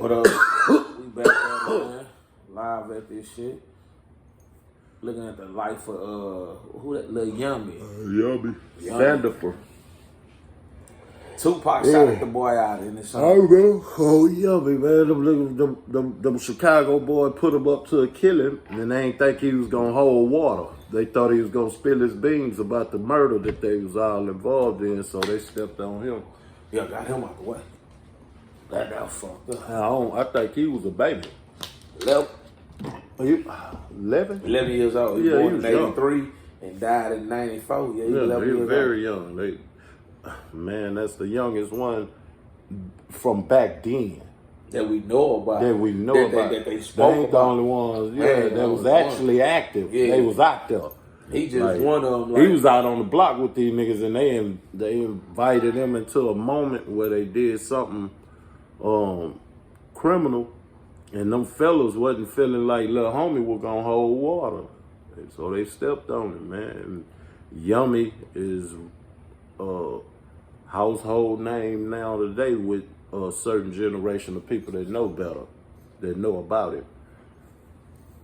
But we back at it, man. Live at this shit. Looking at the life of who that little Yummy. Yummy. Sandifer. Tupac shot the boy out in the song. I know. Oh, Yummy, man. Them Chicago boy put him up to a killing, and they ain't think he was gonna hold water. They thought he was gonna spill his beans about the murder that they was all involved in, so they stepped on him. Yeah, got him out the way. That fucked up. I think he was a baby. 11 years old. He was born in 83 and died in 94. Yeah, he was very young. Man, that's the youngest one from back then. That we know about. That they spoke ain't about. The only ones, that was actually active. Yeah. They was out there. He just one of them. He was out on the block with these niggas, and they invited him into a moment where they did something criminal, and them fellas wasn't feeling like little homie was gonna hold water, and so they stepped on him, man. And Yummy is a household name now today with a certain generation of people that know better, that know about it.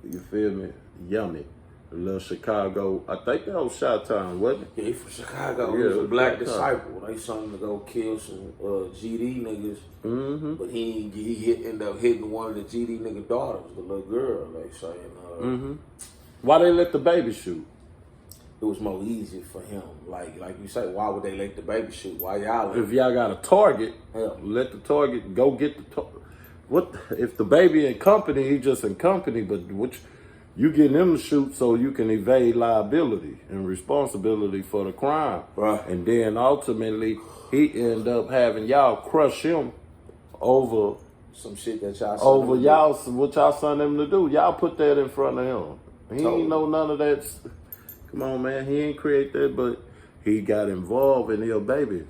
You feel me? Yummy. A little Chicago, I think that was Chi-Town, wasn't it? Yeah, he from Chicago. Yeah, He was a black Chi-Town. disciple. They sent him to go kill some GD niggas. Mm-hmm. But he ended up hitting one of the GD nigga daughters, the little girl, they saying. Why they let the baby shoot? It was more easy for him. Like you say, why would they let the baby shoot? Why y'all let If y'all got a target, Yeah. let the target go get the target. What if the baby in company? He just in company, but you getting him to shoot so you can evade liability and responsibility for the crime. Right. And then ultimately he end up having y'all crush him over some shit that y'all over y'all what y'all sent him to do. Y'all put that in front of him. He Totally. ain't know none of that. Come on, man. He ain't create that, but he got involved in your baby.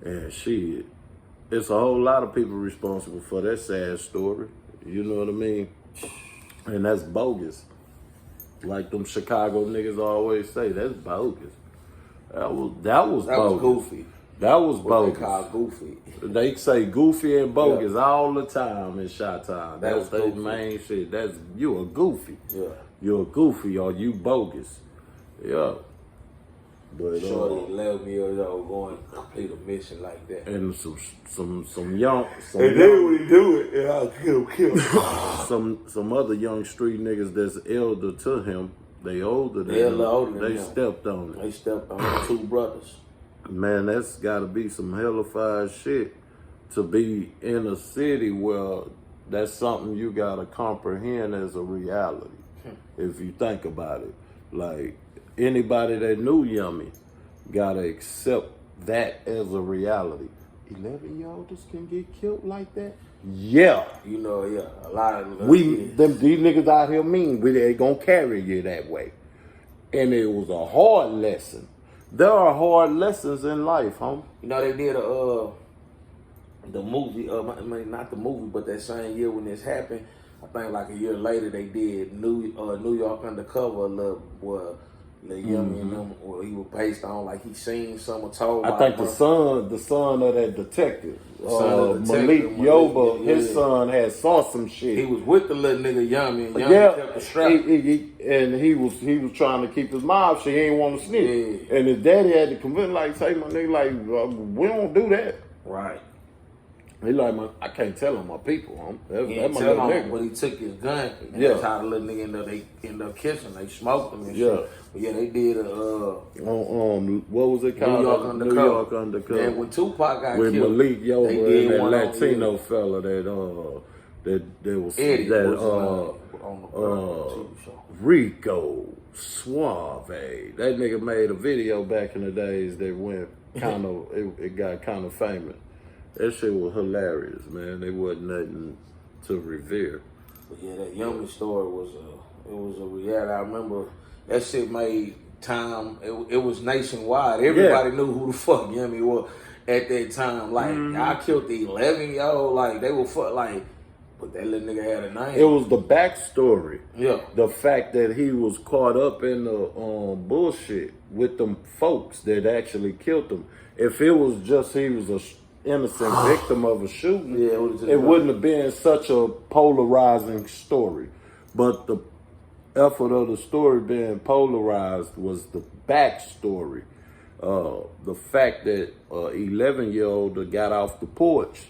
And shit, it's a whole lot of people responsible for that sad story. You know what I mean? And that's bogus. Like them Chicago niggas always say, that's bogus. That was bogus. goofy. That was What bogus. they call goofy. They say goofy and bogus all the time in Chi-Town. That's That their was goofy. main shit. You a goofy. Yeah. You're a goofy or you bogus. Yeah. But Shorty 11 years old going to complete a mission like that. and some young And then when he do it, yeah, I'll kill him. some other young street niggas that's elder to him, they older than They a him. little older than They him. stepped on it. They stepped on the two brothers. Man, that's gotta be some hellified shit to be in a city where that's something you gotta comprehend as a reality. If you think about it. Like, anybody that knew Yummy gotta accept that as a reality. 11-year-olds can get killed like that? Yeah. You know, yeah, a lot of These niggas out here mean they gonna carry you that way. And it was a hard lesson. There are hard lessons in life, homie. You know, they did the movie, I mean, not the movie, but that same year when this happened, I think like a year later they did New York Undercover, Lil Yummy and them, or he was based on like he seen someone told. I think the son of that detective, Malik Malik Yoba, his son had saw some shit. He was with the little nigga Yummy, and Yummy kept the strap. And he was trying to keep his mouth shut. He ain't want to snitch. Yeah. And his daddy had to convince, like, say, my nigga, like, we don't do that. Right. He like, I can't tell him my people, homie. He That's didn't my tell little him, nigga. but he took his gun. And Yeah. that's how the little nigga ended up kissing. They smoked him and Yeah. shit. But yeah, they did What was it called? New York Undercover. New York Undercover. And when Tupac got With killed, Malik they Yoba did and that one on Latino fella that was Eddie that was on the TV show. Rico Suave. That nigga made a video back in the days that went kind of it got kind of famous. That shit was hilarious, man. It wasn't nothing to revere. But yeah, that Yummy story was a reality. I remember that shit made time. It was nationwide. Everybody knew who the fuck Yummy was at that time. Like I killed the 11-year-old. Like they were but that little nigga had a name. It was the backstory. Yeah. The fact that he was caught up in the bullshit with them folks that actually killed him. If it was just he was innocent victim of a shooting, Yeah, it wouldn't have been such a polarizing story. But the effort of the story being polarized was the backstory. The fact that 11-year-old got off the porch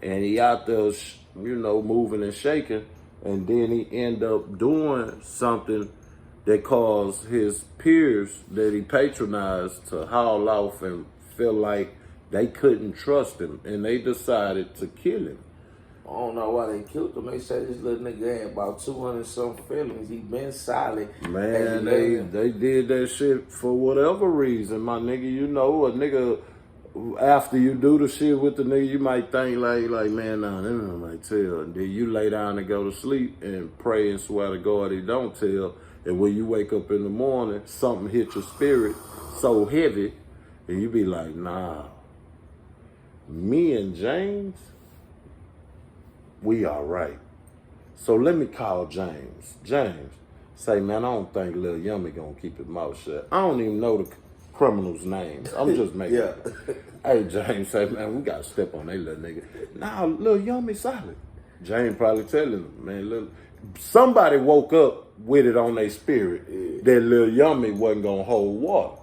and he out there, moving and shaking, and then he end up doing something that caused his peers that he patronized to haul off and feel like they couldn't trust him, and they decided to kill him. I don't know why they killed him. They said this little nigga had about 200 some felonies. He been solid. Man, they did that shit for whatever reason, my nigga. A nigga, after you do the shit with the nigga, you might think like man, nah, they might tell. And then you lay down and go to sleep and pray and swear to God he don't tell. And when you wake up in the morning, something hit your spirit so heavy, and you be like, nah, me and James, we all right. So let me call James. James, say, man, I don't think Lil Yummy gonna keep his mouth shut. I don't even know the criminals' names. I'm just making it. Hey, James, say, man, we gotta step on that little nigga. Nah, Lil Yummy solid. James probably telling him, man, somebody woke up with it on their spirit that Lil Yummy wasn't gonna hold water.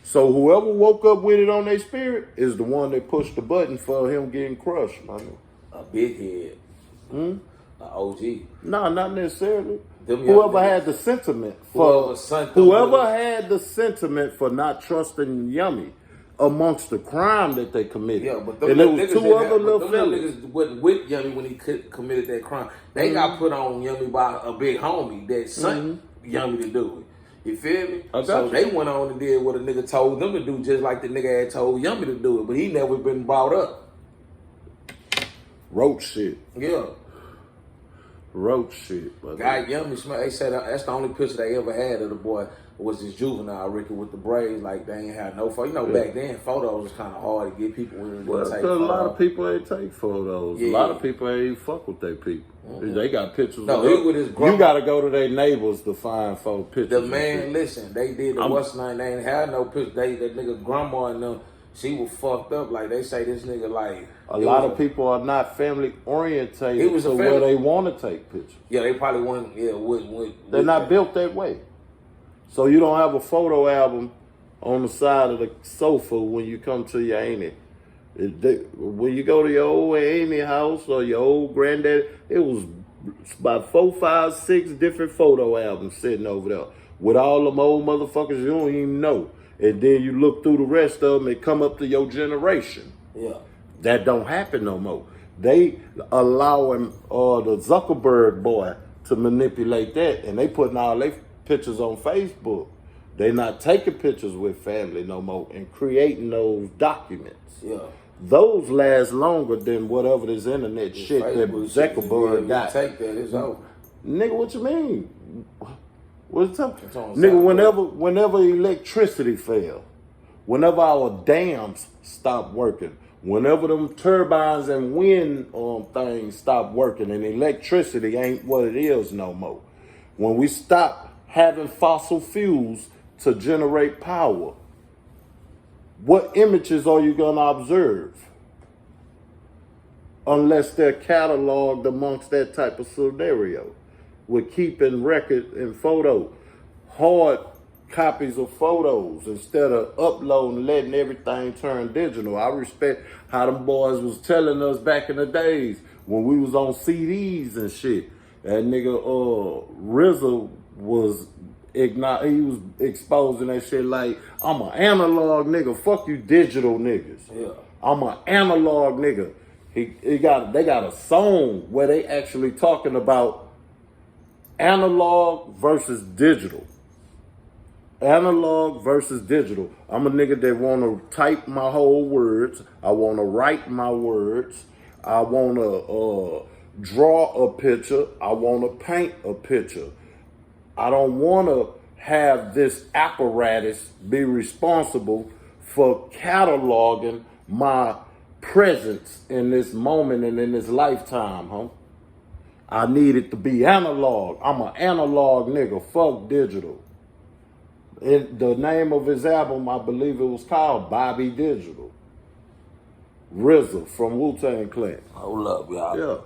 So whoever woke up with it on their spirit is the one that pushed the button for him getting crushed, man. A big head. An OG. No, not necessarily. Whoever had the sentiment for had the sentiment for not trusting Yummy amongst the crime that they committed. Yeah, but and there was two other little fellas. Niggas wasn't with Yummy when he committed that crime. They got put on Yummy by a big homie that sent Yummy to do it. You feel me? So they went on and did what a nigga told them to do, just like the nigga had told Yummy to do it, but he never been brought up. Roach shit. Yeah. Roach shit. But Guy Yummy, they said that's the only picture they ever had of the boy was this juvenile Ricky with the braids. Like they ain't had no photo. Back then photos was kind of hard to get people when they take photos. A lot of people ain't take photos. Yeah. A lot of people ain't fuck with their people. They got pictures. With his grandma. You got to go to their neighbors to find photo pictures. The man, listen, they did the what's name. They ain't had no pictures. That nigga grandma and them. She was fucked up. Like they say, this nigga like. A lot of people are not family orientated to where they want to take pictures. Yeah, they probably want. Yeah, they're not built that way. So you don't have a photo album on the side of the sofa when you come to your auntie. When you go to your old auntie house or your old granddad, it was about 4, 5, 6 different photo albums sitting over there with all them old motherfuckers you don't even know. And then you look through the rest of them and come up to your generation. Yeah. That don't happen no more. They allowing the Zuckerberg boy to manipulate that, and they putting all their pictures on Facebook. They not taking pictures with family no more and creating those documents. Yeah. Those last longer than whatever this internet shit that Zuckerberg got. Take that, it's over. Nigga, what you mean? What's up? Nigga, whenever electricity failed, whenever our dams stopped working, whenever them turbines and wind things stop working and electricity ain't what it is no more. When we stop having fossil fuels to generate power, what images are you going to observe? Unless they're cataloged amongst that type of scenario. With keeping record and photo, hard copies of photos instead of uploading, letting everything turn digital. I respect how them boys was telling us back in the days when we was on CDs and shit. That nigga RZA was he was exposing that shit like, I'm an analog nigga, fuck you digital niggas. Yeah. I'm an analog nigga. They got a song where they actually talking about analog versus digital. Analog versus digital. I'm a nigga that want to type my whole words. I want to write my words. I want to draw a picture. I want to paint a picture. I don't want to have this apparatus be responsible for cataloging my presence in this moment and in this lifetime, huh? I need it to be analog. I'm an analog nigga. Fuck digital. The name of his album, I believe it was called Bobby Digital. RZA from Wu-Tang Clan. Hold up, y'all. Yeah.